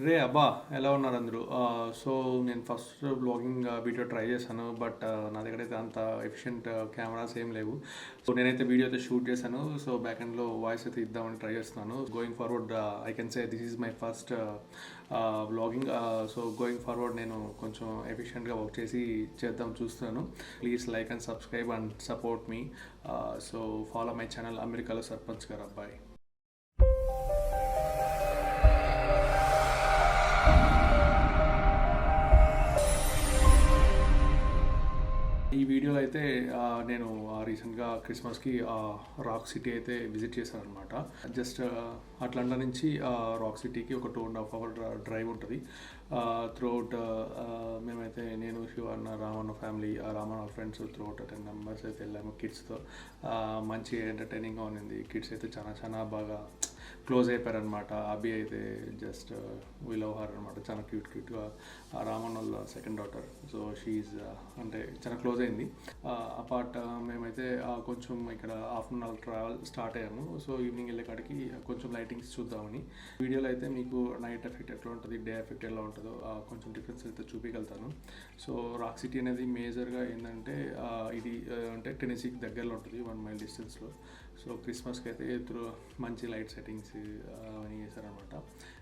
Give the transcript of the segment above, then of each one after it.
రే అబ్బా ఎలా ఉన్నారు అందరూ సో నేను ఫస్ట్ బ్లాగింగ్ వీడియో ట్రై చేశాను బట్ నా దగ్గర అయితే అంత ఎఫిషియెంట్ కెమెరాస్ ఏం లేవు. సో నేనైతే వీడియో అయితే షూట్ చేశాను. సో బ్యాక్ ఎండ్లో వాయిస్ అయితే ఇద్దామని ట్రై చేస్తున్నాను. Going forward I can say this is my first blogging. So going forward నేను కొంచెం ఎఫిషియెంట్గా వర్క్ చేసి చేద్దాం చూస్తున్నాను. Please like and subscribe and support me. So follow my channel అమెరికాలో సర్పంచ్ గారు అబ్బాయి. ఈ వీడియోలో అయితే నేను రీసెంట్గా క్రిస్మస్కి రాక్ సిటీ అయితే విజిట్ చేశాను అనమాట. జస్ట్ అట్లాంటా నుంచి రాక్ సిటీకి ఒక 2.5 hour డ్రైవ్ ఉంటుంది. త్రూఅవుట్ మేమైతే నేను Shivanna Ramanna family Ramanna friends throughout 10 members అయితే వెళ్ళాము కిడ్స్తో. మంచి ఎంటర్టైనింగ్గా ఉన్నింది. కిడ్స్ అయితే చాలా చాలా బాగా క్లోజ్ అయిపోయారనమాట. అభి అయితే జస్ట్ వీ లవ్ హర్ అనమాట. చాలా క్యూట్గా రామన్ వాళ్ళ సెకండ్ డాటర్. సో షీఈ్ అంటే చాలా క్లోజ్ అయింది. అపార్ట్ మేమైతే కొంచెం ఇక్కడ ఆఫ్టర్నూన్ ట్రావెల్ స్టార్ట్ అయ్యాము. సో ఈవినింగ్ వెళ్ళే కాడికి కొంచెం లైటింగ్స్ చూద్దామని. వీడియోలో అయితే మీకు నైట్ ఎఫెక్ట్ ఎట్లా ఉంటుంది, డే ఎఫెక్ట్ ఎలా ఉంటుందో కొంచెం డిఫరెన్స్ అయితే చూపించగలుగుతాను. సో రాక్ సిటీ అనేది మేజర్గా ఏంటంటే ఇది అంటే టెనెసీకి దగ్గరలో ఉంటుంది, 1 mile డిస్టెన్స్లో. సో క్రిస్మస్కి అయితే మంచి లైట్ సెట్టింగ్స్ అవన్నీ చేశారనమాట.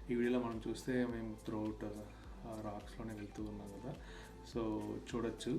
ఈ వీడియోలో మనం చూస్తే మేము త్రూఅవుట్ రాక్స్లోనే వెళ్తూ ఉన్నాం కదా, సో చూడొచ్చు.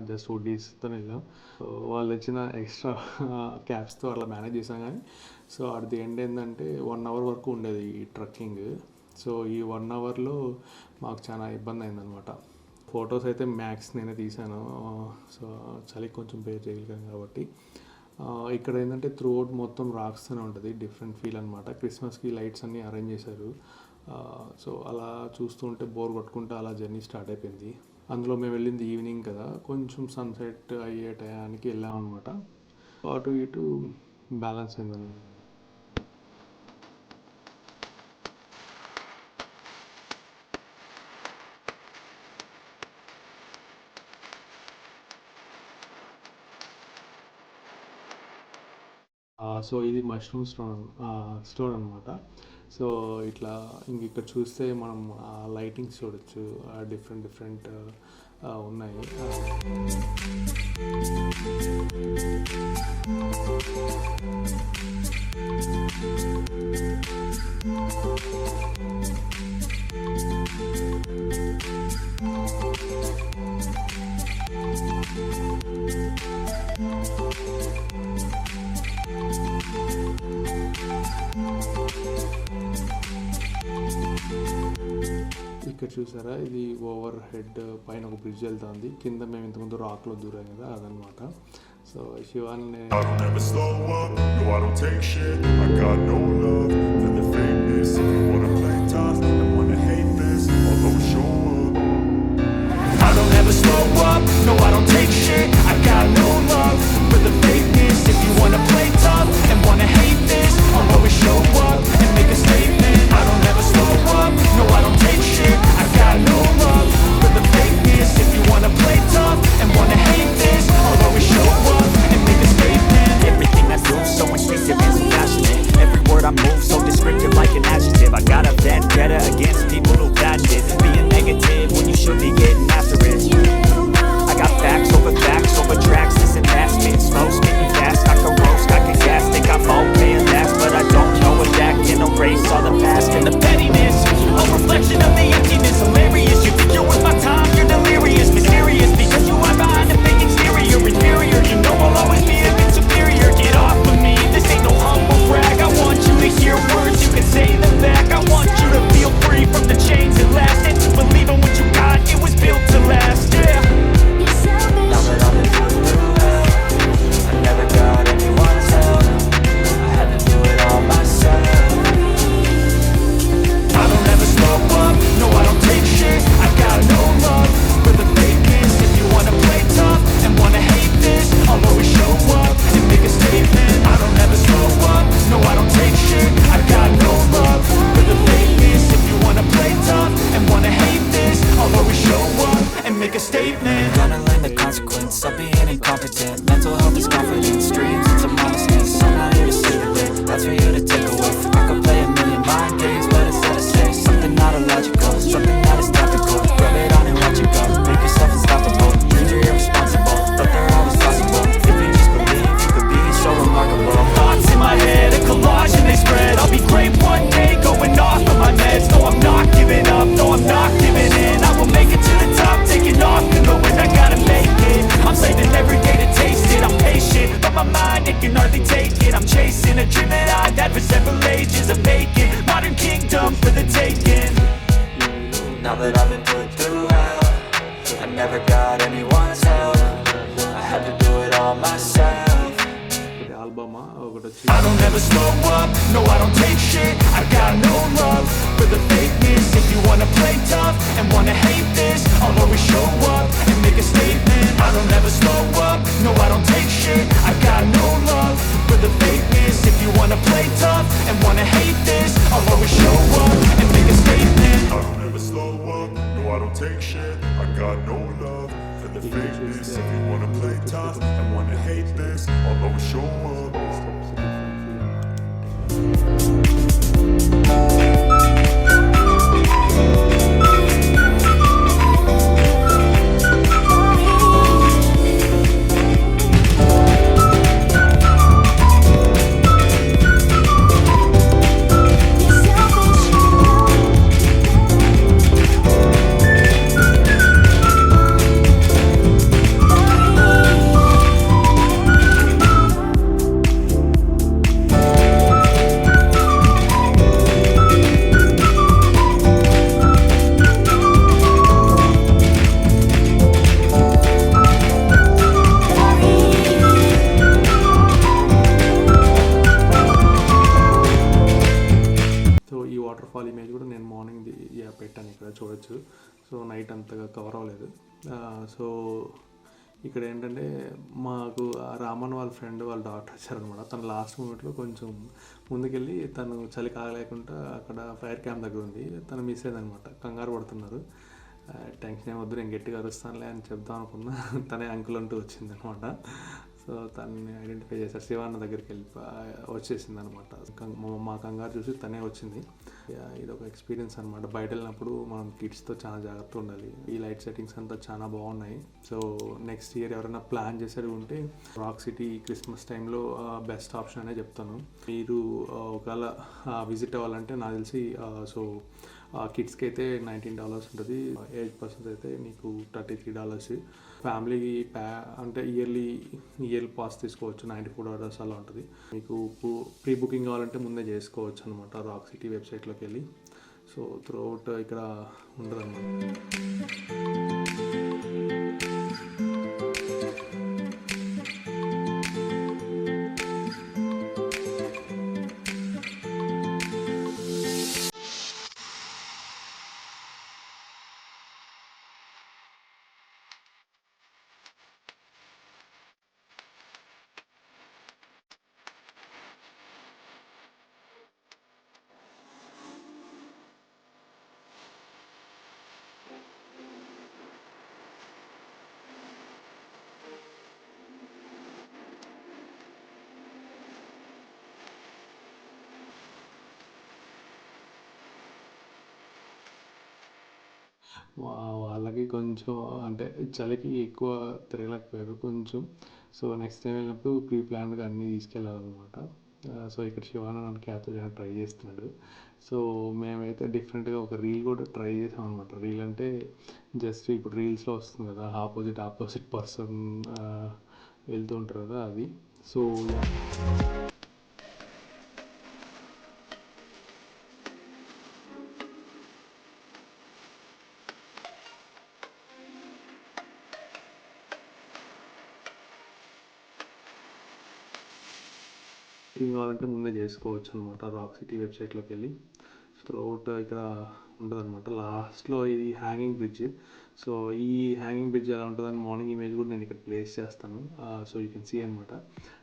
జస్ట్ వుడ్డీస్తో వెళ్ళాం. సో వాళ్ళు ఇచ్చిన ఎక్స్ట్రా క్యాబ్స్తో అట్లా మేనేజ్ చేసాం. కానీ సో అట్ ది ఎండ్ ఏంటంటే 1 hour వరకు ఉండేది ఈ ట్రక్కింగ్. సో ఈ 1 hourలో మాకు చాలా ఇబ్బంది అయిందనమాట. ఫొటోస్ అయితే మ్యాక్స్ నేనే తీశాను. సో చలికి కొంచెం బేర్ చేయగలిగాను కాబట్టి. ఇక్కడ ఏంటంటే త్రూఅవుట్ మొత్తం రాక్స్తూనే ఉంటుంది. డిఫరెంట్ ఫీల్ అనమాట. క్రిస్మస్కి లైట్స్ అన్నీ అరేంజ్ చేశారు. సో అలా చూస్తూ ఉంటే బోర్ కొట్టుకుంటే అలా జర్నీ స్టార్ట్ అయిపోయింది. అందులో మేము వెళ్ళింది ఈవినింగ్ కదా, కొంచెం సన్సెట్ అయ్యే టయానికి వెళ్ళామన్నమాట. అటు ఇటు బ్యాలెన్స్ అయింది. సో ఇది మష్రూమ్ స్టోన్ అనమాట. సో ఇట్లా ఇక్కడ చూస్తే మనం లైటింగ్స్ చూడొచ్చు. డిఫరెంట్ ఉన్నాయి. ఇక్కడ చూసారా, ఇది ఓవర్ హెడ్ పైన ఒక బ్రిడ్జ్ వెళ్తుంది. కింద మేము ఇంతకుముందు రాక్లో దూరాం కదా, అదనమాట. సో శివాన్ని so much streets have been can hardly take it. I'm chasing a dream that I never set for ages. A vacant modern kingdom for the taking. Now that I've been put through hell, I never got anyone's help. I had to do it all myself. ఆల్బమా ఒకటి వచ్చి I don't ever slow up, no I don't take shit. I got no love for the fakeness. If you wanna play tough and wanna hate this, I'll always show up and make a statement. I don't ever slow up, no I don't take shit. I got no love for the fakeness. If you wanna play tough and wanna hate this, I'll always show up and make a statement. I don't ever slow up, no I don't take shit. I got no love for the fakeness. If you wanna play tough and wanna hate this, I'll always show up. Image కూడా నేను morning పెట్టాను ఇక్కడ చూడొచ్చు. So night అంతగా cover అవ్వలేదు. So ఇక్కడ ఏంటంటే మాకు రామన్ వాళ్ళ ఫ్రెండ్ వాళ్ళ డాక్టర్ వచ్చారనమాట. తను లాస్ట్ మూమెంట్లో కొంచెం ముందుకెళ్ళి తను చలి కాగలేకుండా అక్కడ ఫైర్ క్యాంప్ దగ్గర ఉంది, తను మిస్ అయిందనమాట. కంగారు పడుతున్నారు. టెన్షన్ ఏమొద్దు, నేను గట్టిగా అరుస్తానులే అని చెప్దాం అనుకున్నా. తనే అంకుల్ అంటూ వచ్చిందనమాట. సో తనని ఐడెంటిఫై చేశారు. శివాన్న దగ్గరికి వచ్చేసింది అనమాట. మా కంగారు చూసి తనే వచ్చింది. ఇది ఒక ఎక్స్పీరియన్స్ అనమాట. బయట వెళ్ళినప్పుడు మనం కిడ్స్తో చాలా జాగ్రత్త ఉండాలి. ఈ లైట్ సెట్టింగ్స్ అంతా చాలా బాగున్నాయి. సో నెక్స్ట్ ఇయర్ ఎవరైనా ప్లాన్ చేసేది ఉంటే రాక్ సిటీ క్రిస్మస్ టైంలో బెస్ట్ ఆప్షన్ అనే చెప్తాను. మీరు ఒకవేళ విజిట్ అవ్వాలంటే నాకు తెలిసి సో కిడ్స్కి అయితే $19 ఉంటుంది, 8% అయితే మీకు $33. ఫ్యామిలీకి అంటే ఇయర్లీ పాస్ తీసుకోవచ్చు, $94 అలా ఉంటుంది. మీకు ప్రీ బుకింగ్ కావాలంటే ముందే చేసుకోవచ్చు అనమాట రాక్ సిటీ వెబ్సైట్లోకి వెళ్ళి. సో త్రూఅవుట్ ఇక్కడ ఉండదు అన్నమాట. వాళ్ళకి కొంచెం అంటే చలికి ఎక్కువ తిరగలేకపోయారు కొంచెం. సో నెక్స్ట్ టైం వెళ్ళినప్పుడు ప్రీ ప్లాన్గా అన్నీ తీసుకెళ్ళాలన్నమాట. సో ఇక్కడ శివాన నన్ను క్యాప్చర్ చేయడానికి ట్రై చేస్తున్నాడు. సో మేమైతే డిఫరెంట్గా ఒక రీల్ కూడా ట్రై చేసాం అనమాట. రీల్ అంటే జస్ట్ ఇప్పుడు రీల్స్లో వస్తుంది కదా, ఆపోజిట్ పర్సన్ వెళ్తూ ఉంటారు కదా, అది. సో బుకింగ్ కావాలంటే ముందే చేసుకోవచ్చు అనమాట రాక్ సిటీ వెబ్సైట్లోకి వెళ్ళి. త్రూఅవుట్ ఇక్కడ ఉంటుంది అనమాట. లాస్ట్లో ఇది హ్యాంగింగ్ బ్రిడ్జ్. సో ఈ హ్యాంగింగ్ బ్రిడ్జ్ ఎలా ఉంటుందని మార్నింగ్ ఇమేజ్ కూడా నేను ఇక్కడ ప్లేస్ చేస్తాను. సో యూ కెన్ సీ అనమాట.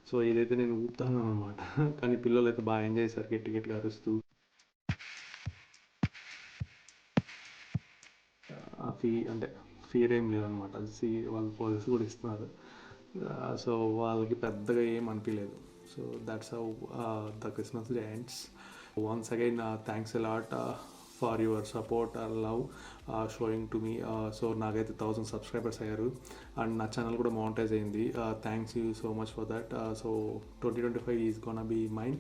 సో ఇదైతే నేను ఊపుతాను అనమాట. కానీ పిల్లలు అయితే బాగా ఎంజాయ్ చేశారు, గట్టిగా అరుస్తూ. అంటే ఫియర్ ఏం లేదనమాట. వాళ్ళు పోజెస్ కూడా ఇస్తున్నారు. సో వాళ్ళకి పెద్దగా ఏం అనిపించలేదు. So that's how the Christmas day ends. Once again, thanks a lot for your support and love showing to me. So నాకైతే 1000 subscribers అయ్యారు అండ్ నా ఛానల్ కూడా మానిటైజ్ అయింది. Thanks you so much for that. So 2025 is gonna be mine.